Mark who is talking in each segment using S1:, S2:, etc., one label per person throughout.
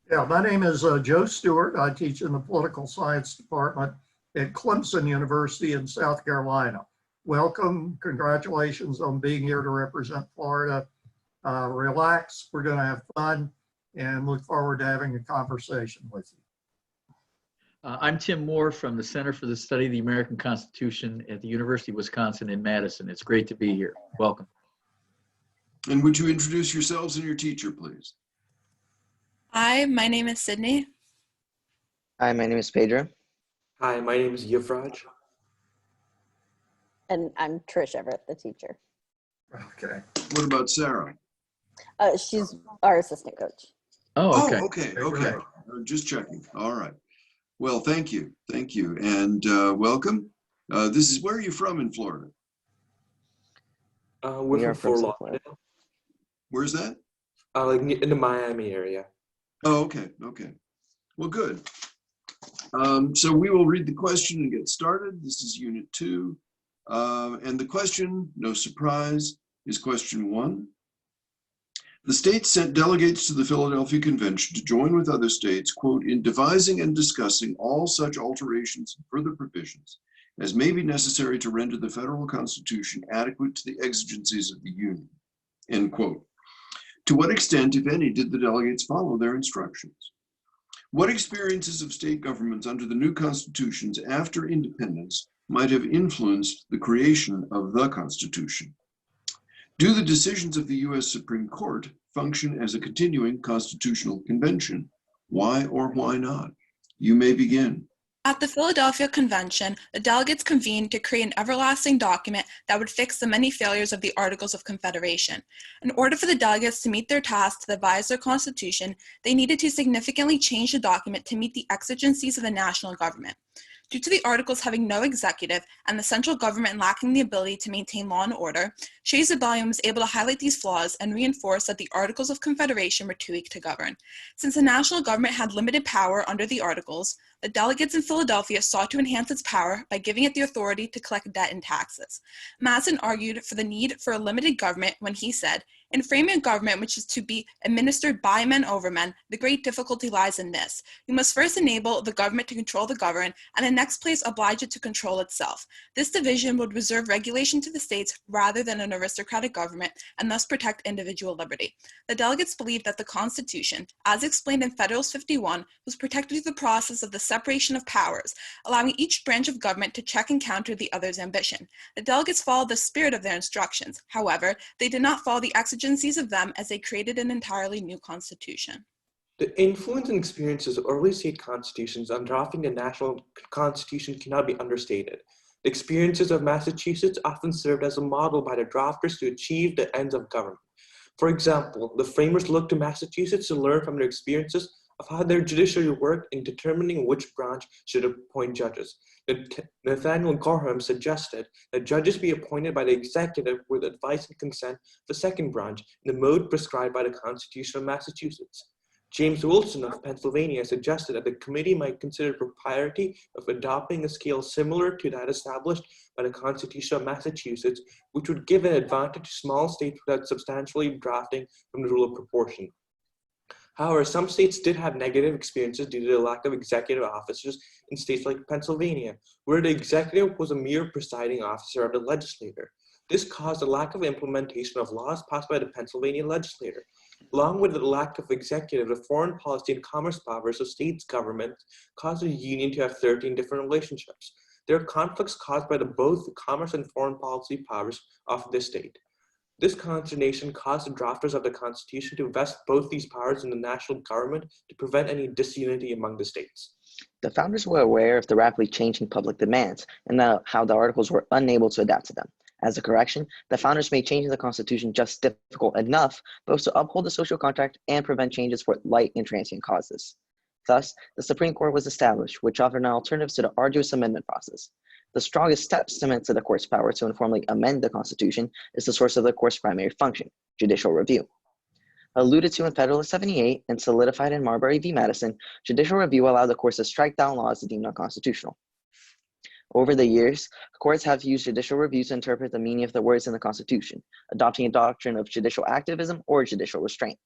S1: Yeah, my name is Joe Stewart. I teach in the political science department at Clemson University in South Carolina. Welcome. Congratulations on being here to represent Florida. Relax. We're going to have fun and look forward to having a conversation with you.
S2: I'm Tim Moore from the Center for the Study of the American Constitution at the University of Wisconsin in Madison. It's great to be here. Welcome.
S3: And would you introduce yourselves and your teacher, please?
S4: Hi, my name is Sydney.
S5: Hi, my name is Pedro.
S6: Hi, my name is Yuvraj.
S7: And I'm Trish Everett, the teacher.
S1: Okay.
S3: What about Sarah?
S7: She's our assistant coach.
S2: Oh, okay.
S3: Okay. Just checking. All right. Well, thank you. And welcome. Where are you from in Florida?
S6: We're from Fort Lauderdale.
S3: Where's that?
S6: Like in the Miami area.
S3: Oh, okay. Well, good. So we will read the question and get started. This is Unit 2. And the question, no surprise, is question 1. The states sent delegates to the Philadelphia Convention to join with other states, quote, in devising and discussing all such alterations and further provisions as may be necessary to render the federal constitution adequate to the exigencies of the Union, end quote. To what extent, if any, did the delegates follow their instructions? What experiences of state governments under the new constitutions after independence might have influenced the creation of the Constitution? Do the decisions of the U.S. Supreme Court function as a continuing constitutional convention? Why or why not? You may begin.
S4: At the Philadelphia Convention, the delegates convened to create an everlasting document that would fix the many failures of the Articles of Confederation. In order for the delegates to meet their task to devise their Constitution, they needed to significantly change the document to meet the exigencies of the national government. Due to the Articles having no executive and the central government lacking the ability to maintain law and order, Shays' Rebellion was able to highlight these flaws and reinforce that the Articles of Confederation were too weak to govern. Since the national government had limited power under the Articles, the delegates in Philadelphia sought to enhance its power by giving it the authority to collect debt and taxes. Madison argued for the need for a limited government when he said, "In framing a government which is to be administered by men over men, the great difficulty lies in this. You must first enable the government to control the governed, and in next place oblige it to control itself. This division would reserve regulation to the states rather than an aristocratic government, and thus protect individual liberty." The delegates believed that the Constitution, as explained in Federalist 51, was protected through the process of the separation of powers, allowing each branch of government to check and counter the other's ambition. The delegates followed the spirit of their instructions. However, they did not follow the exigencies of them as they created an entirely new constitution.
S6: The influence and experiences of early state constitutions on drafting the national constitution cannot be understated. The experiences of Massachusetts often served as a model by the drafters to achieve the ends of government. For example, the framers looked to Massachusetts to learn from their experiences of how their judiciary worked in determining which branch should appoint judges. Nathaniel Gorham suggested that judges be appointed by the executive with advice and consent of the second branch in the mode prescribed by the Constitution of Massachusetts. James Wilson of Pennsylvania suggested that the committee might consider the propriety of adopting a scale similar to that established by the Constitution of Massachusetts, which would give an advantage to small states without substantially drafting from the rule of proportion. However, some states did have negative experiences due to the lack of executive officers in states like Pennsylvania, where the executive was a mere presiding officer of the legislature. This caused a lack of implementation of laws passed by the Pennsylvania legislature. Along with the lack of executive, the foreign policy and commerce powers of states' governments caused the union to have 13 different relationships. There are conflicts caused by both the commerce and foreign policy powers of the state. This consternation caused the drafters of the Constitution to vest both these powers in the national government to prevent any disunity among the states.
S5: The founders were aware of the rapidly changing public demands and how the Articles were unable to adapt to them. As a correction, the founders made changing the Constitution just difficult enough, both to uphold the social contract and prevent changes for light and transient causes. Thus, the Supreme Court was established, which offered an alternative to the arduous amendment process. The strongest testament to the court's power to informally amend the Constitution is the source of the court's primary function, judicial review. Alluded to in Federalist 78 and solidified in Marbury v. Madison, judicial review allowed the courts to strike down laws deemed unconstitutional. Over the years, courts have used judicial review to interpret the meaning of the words in the Constitution, adopting a doctrine of judicial activism or judicial restraint.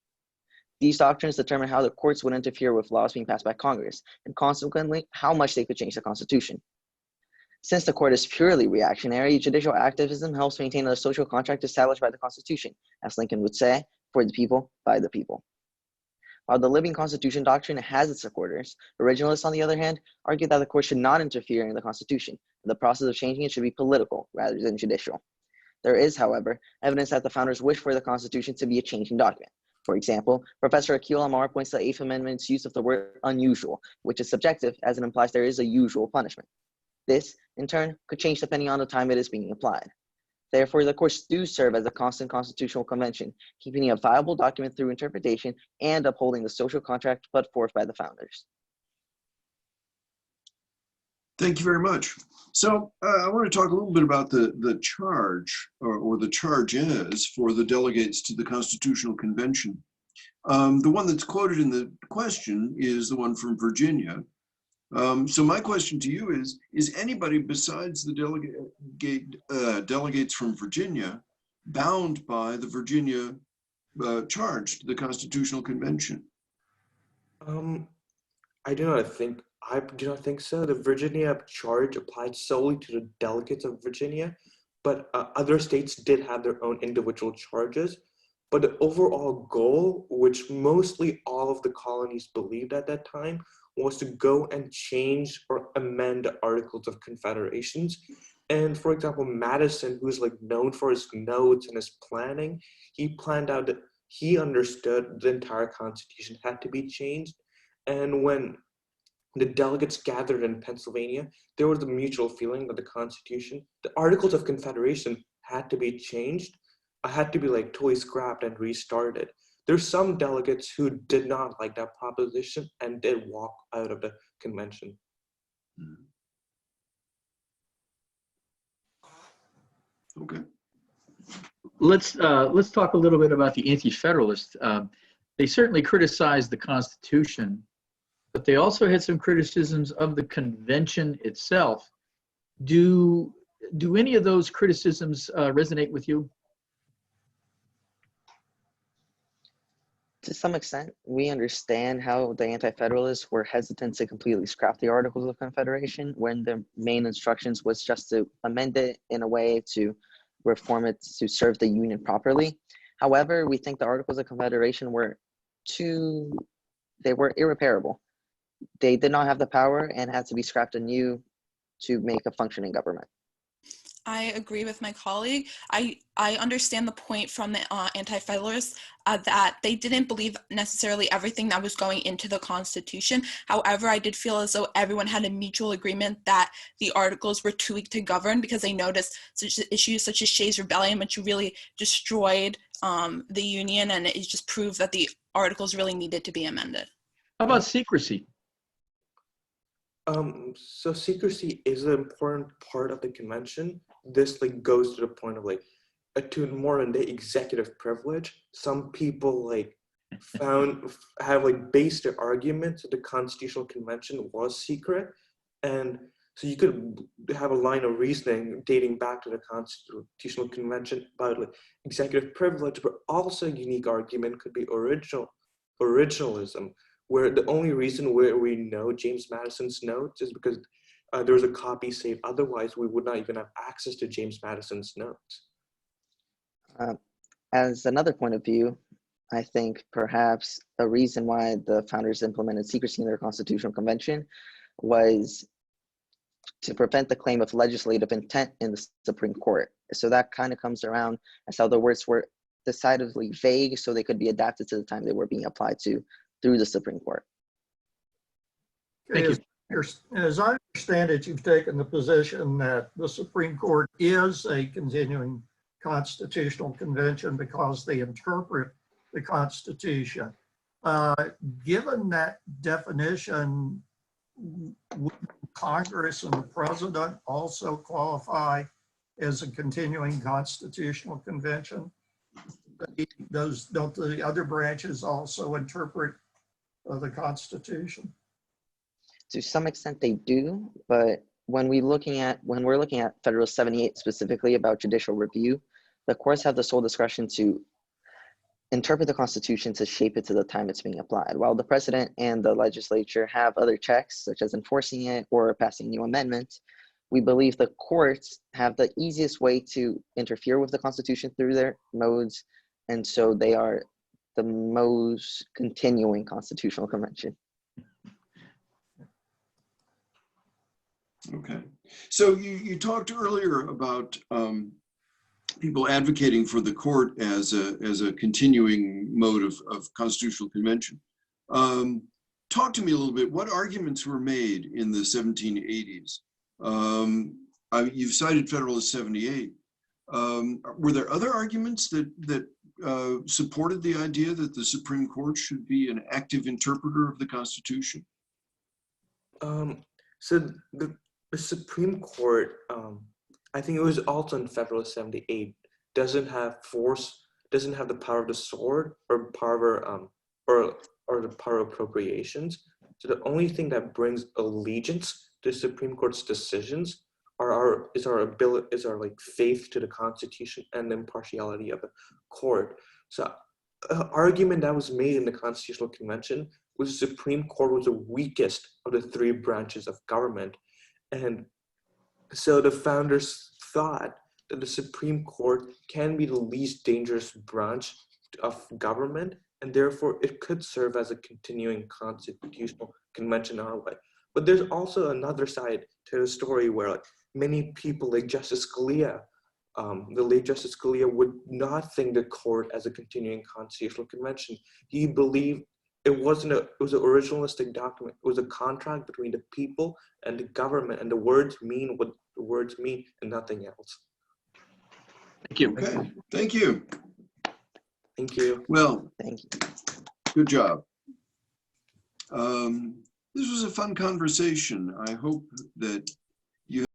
S5: These doctrines determine how the courts would interfere with laws being passed by Congress, and consequently, how much they could change the Constitution. Since the court is purely reactionary, judicial activism helps maintain a social contract established by the Constitution, as Lincoln would say, for the people, by the people. While the living Constitution doctrine has its supporters, originalists, on the other hand, argue that the court should not interfere in the Constitution, and the process of changing it should be political rather than judicial. There is, however, evidence that the founders wished for the Constitution to be a changing document. For example, Professor Akil Amar points to the Eighth Amendment's use of the word unusual, which is subjective as it implies there is a usual punishment. This, in turn, could change depending on the time it is being applied. Therefore, the courts do serve as a constant constitutional convention, keeping a viable document through interpretation and upholding the social contract put forth by the founders.
S3: Thank you very much. So I want to talk a little bit about the charge or the charges for the delegates to the Constitutional Convention. The one that's quoted in the question is the one from Virginia. So my question to you is anybody besides the delegates from Virginia bound by the Virginia charge to the Constitutional Convention?
S6: I do not think so. The Virginia charge applied solely to the delegates of Virginia, but other states did have their own individual charges. But the overall goal, which mostly all of the colonies believed at that time, was to go and change or amend the Articles of Confederations. And for example, Madison, who's like known for his notes and his planning, he planned out that he understood the entire Constitution had to be changed. And when the delegates gathered in Pennsylvania, there was a mutual feeling that the Articles of Confederation had to be changed, had to be like totally scrapped and restarted. There's some delegates who did not like that proposition and did walk out of the convention.
S3: Okay.
S2: Let's talk a little bit about the Anti-Federalists. They certainly criticized the Constitution, but they also had some criticisms of the convention itself. Do any of those criticisms resonate with you?
S5: To some extent, we understand how the Anti-Federalists were hesitant to completely scrap the Articles of Confederation when the main instructions was just to amend it in a way to reform it to serve the Union properly. However, we think the Articles of Confederation were irreparable. They did not have the power and had to be scrapped anew to make a functioning government.
S4: I agree with my colleague. I understand the point from the Anti-Federalists that they didn't believe necessarily everything that was going into the Constitution. However, I did feel as though everyone had a mutual agreement that the Articles were too weak to govern because they noticed such issues such as Shays' Rebellion, which really destroyed the Union, and it just proved that the Articles really needed to be amended.
S2: How about secrecy?
S6: So secrecy is an important part of the convention. This like goes to the point of like to more in the executive privilege. Some people like have like based their argument that the Constitutional Convention was secret, and so you could have a line of reasoning dating back to the Constitutional Convention about like executive privilege, but also a unique argument could be originalism, where the only reason where we know James Madison's notes is because there was a copy saved. Otherwise, we would not even have access to James Madison's notes.
S5: As another point of view, I think perhaps a reason why the founders implemented secrecy in their Constitutional Convention was to prevent the claim of legislative intent in the Supreme Court. So that kind of comes around as how the words were decidedly vague, so they could be adapted to the time they were being applied to through the Supreme Court.
S2: Thank you.
S1: As I understand it, you've taken the position that the Supreme Court is a continuing constitutional convention because they interpret the Constitution. Given that definition, would Congress and the President also qualify as a continuing constitutional convention? Don't the other branches also interpret the Constitution?
S5: To some extent they do, but when we're looking at Federalist 78 specifically about judicial review, the courts have the sole discretion to interpret the Constitution to shape it to the time it's being applied. While the president and the legislature have other checks, such as enforcing it or passing new amendments, we believe the courts have the easiest way to interfere with the Constitution through their modes, and so they are the most continuing constitutional convention.
S3: Okay. So you talked earlier about people advocating for the court as a continuing mode of constitutional convention. Talk to me a little bit. What arguments were made in the 1780s? You've cited Federalist 78. Were there other arguments that supported the idea that the Supreme Court should be an active interpreter of the Constitution?
S6: So the Supreme Court, I think it was also in Federalist 78, doesn't have the power of the sword or power or the power of appropriations. So the only thing that brings allegiance to the Supreme Court's decisions is our faith to the Constitution and the impartiality of the court. So an argument that was made in the Constitutional Convention was the Supreme Court was the weakest of the three branches of government. And so the founders thought that the Supreme Court can be the least dangerous branch of government, and therefore it could serve as a continuing constitutional convention in our way. But there's also another side to the story where many people like Justice Scalia, the late Justice Scalia, would not think the court as a continuing constitutional convention. He believed it was an originalistic document. It was a contract between the people and the government, and the words mean what the words mean and nothing else.
S2: Thank you.
S3: Okay, thank you.
S6: Thank you.
S3: Well,
S5: Thank you.
S3: good job. This was a fun conversation. I hope that